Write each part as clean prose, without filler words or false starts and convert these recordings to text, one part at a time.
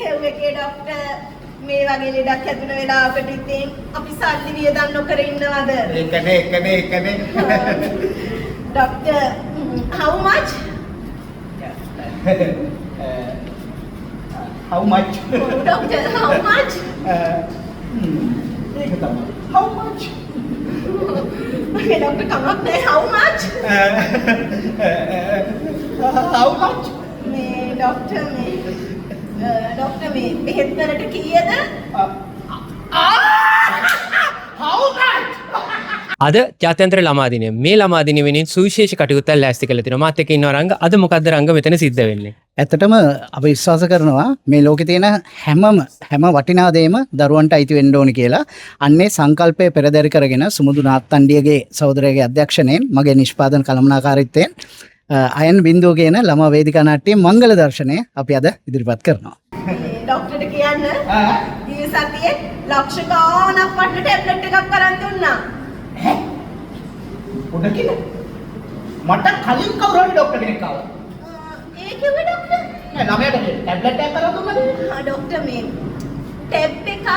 හෙව් එකේ ડોක්ටර් මේ වගේ ලෙඩක් හැදුන වෙලාවකට ඉතින් අපි සල්ලි වියදම් නොකර ඉන්නවද? ඒකනේ. Doctor, how much? How much? Oh, doctor, how much? ඒක තමයි. How much? Okay, doctor, කමක් නැහැ. How much? How much? මේ doctor මේ බෙහෙත් වලට කීයද? How much? අද ජාත්‍යන්තර ළමා දිනය. මේ ළමා දින වෙනින් සුවිශේෂ කටයුත්තක් ලෑස්ති කරලා තිනවා. මාත් එක්ක ඉන්නවා රංග. අද මොකද්ද රංග මෙතන සිද්ධ වෙන්නේ? ඇත්තටම අපි විශ්වාස කරනවා මේ ලෝකේ තියෙන හැම වටිනා දෙයක්ම දරුවන්ට අයිති වෙන්න ඕනි කියලා. අන්නේ සංකල්පය පෙරදරි කරගෙන සුමුදු නාත්තණ්ඩියගේ සහෝදරයාගේ අධ්‍යක්ෂණයෙන් මගේ නිෂ්පාදන කළමනාකාරීත්වයෙන් අයන් බින්දුව කියන ළමා වේදිකා නාට්‍යයේ මංගල දර්ශනය අපි අද ඉදිරිපත් කරනවා. ડોක්ටර්ට කියන්න ඊයේ සතියේ ලක්ෂ ගාණක් වටින ටැබ්ලට් එකක් අරන් දුන්නා. පොඩ කිල මට කලින් කවුරු හරි ડોක්ටර් කෙනෙක් ආවා. ඒ කිව්වේ ડોක්ටර්? නෑ ළමයාට ටැබ්ලට් එකක් අරන් දුන්නාද? ડોක්ටර් මේ ටැබ් එකක්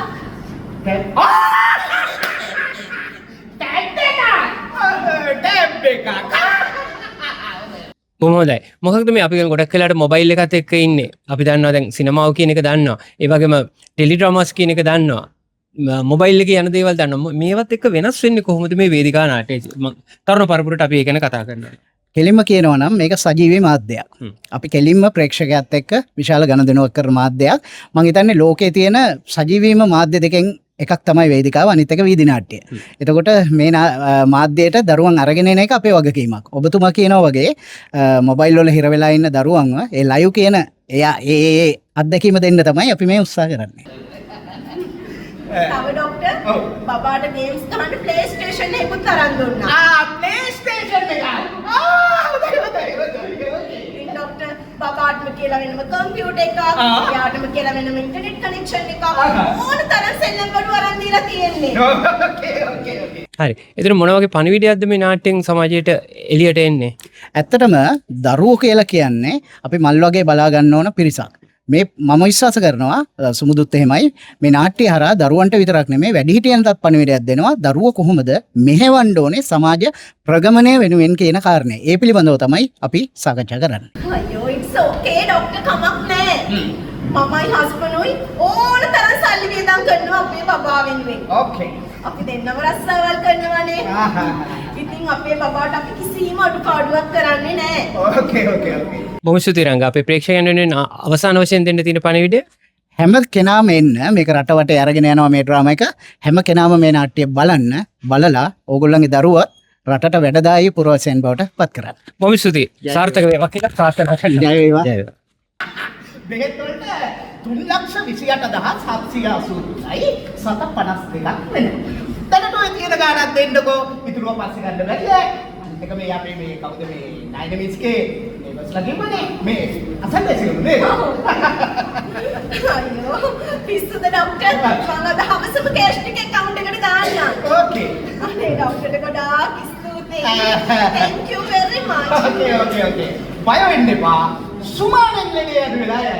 ටැබ් එකක් බොහොම හොඳයි. මොකක්ද මේ අපි ගොඩක් වෙලාවට මොබයිල් එකත් එක්ක ඉන්නේ. අපි දන්නවා දැන් සිනමාව කියන එක දන්නවා. ඒ වගේම ටෙලි ඩ්‍රාමාස් කියන එක දන්නවා. මොබයිල් එකේ යන දේවල් දන්නවා. මේවත් එක්ක වෙනස් වෙන්නේ කොහොමද මේ වේදිකා නාට්‍යය? තරුණ පරපුරට අපි ඒක ගැන කතා කරනවා. කෙලින්ම කියනවා නම් මේක සජීවී මාධ්‍යයක්. අපි කෙලින්ම ප්‍රේක්ෂකයාත් එක්ක විශාල ගනුදෙනුවක් කරන මාධ්‍යයක්. මම හිතන්නේ ලෝකයේ තියෙන සජීවීම මාධ්‍ය දෙකෙන් එකක් තමයි වේදිකාව, අනිත් එක වීදි නාට්‍ය. එතකොට මේ මාධ්‍යයට දරුවන් අරගෙන එන එක අපේ වගකීමක්. ඔබතුමා කියනවා වගේ මොබයිල් වල හිර වෙලා ඉන්න දරුවන්ව ඒ ලයිව් කියන එයා ඒ අත්දැකීම දෙන්න තමයි අපි මේ උත්සාහ කරන්නේ. තව ડોක්ටර් බබාට ගේම්ස් ගහන්න PlayStation එකකුත් අරන් දුන්නා. PlayStation එක. ඉතින් ડોක්ටර් බබාටම කියලා වෙනම කම්පියුටර් එකක්, එයාටම කියලා වෙනම ඉන්ටර්නෙට් කනෙක්ෂන් එකක් ඕන තරම් සෙල්ලම් බඩු අරන් දීලා තියෙන්නේ. Okay. හරි. ඒතර මොන වගේ පණිවිඩයක්ද මේ නාට්‍යයෙන් සමාජයට එළියට එන්නේ? ඇත්තටම දරුවෝ කියලා කියන්නේ අපි මල් වගේ බලා ගන්න ඕන පිරිසක්. මේ මම විශ්වාස කරනවා සුමුදුත් එහෙමයි මේ නාට්‍ය හරහා දරුවන්ට විතරක් නෙමෙයි වැඩිහිටියන්ටත් පණිවිඩයක් දෙනවා. දරුවෝ කොහොමද මෙහෙවන්න ඕනේ සමාජ ප්‍රගමනය වෙනුවෙන් කියන කාරණේ. ඒ පිළිබඳව තමයි අපි සාකච්ඡා කරන්නේ. අයියෝ ඉට්ස් ඕකේ ડોක්ටර් කමක් නැහැ. මමයි හස්බන්ඩ්ුයි ඕන තරම් සල්ලි වියදම් කරනවා අපේ බබා වෙනුවෙන්. Okay. අපි දෙන්නම රස්සාවල් කරනවානේ. ඉතින් අපේ බබාට අපි කිසිම අඩුපාඩුවක් කරන්නේ නැහැ. Okay. බොහොම ස්තුතියි රංග. අපේ ප්‍රේක්ෂකයන් වෙනුවෙන් අවසාන වශයෙන් දෙන්න තියෙන පණිවිඩය හැම කෙනාම එන්න මේක රටවටේ අරගෙන යනවා මේ ඩ්‍රාමා එක. හැම කෙනාම මේ නාට්‍ය බලලා ඕගොල්ලන්ගේ දරුවා රටට වැඩදායී පුරවැසියන් බවට පත් කරන්න. බොහොම ස්තුතියි. සාර්ථක වේවා කියලා ප්‍රාර්ථනා කරනවා. ජය වේවා. බෙහෙත් වලට 3,28,782යි 752ක් වෙනවා. දැනට ඔය තියෙන ගාණක් දෙන්නකෝ. ඉතුරුව පස්සේ ගන්න බැරිද? අනිත් එක මේ අපේ මේ කවුද මේ ඩයිනමික්ස්ගේ මේ බස්ලා කිව්වනේ මේ අසල්වැසියෝ නේ. අයියෝ පිස්සුද ડોක්ටර්? මම අද හවසම කෑෂ් ටික account එකට දාන්නම්. Okay. අනේ ડોක්ටර්ට ගොඩාක් ස්තුතියි. Thank you very much. Okay. බය වෙන්න එපා. සුමානෙන් ලෙඩේ ඇදුවලා යයි.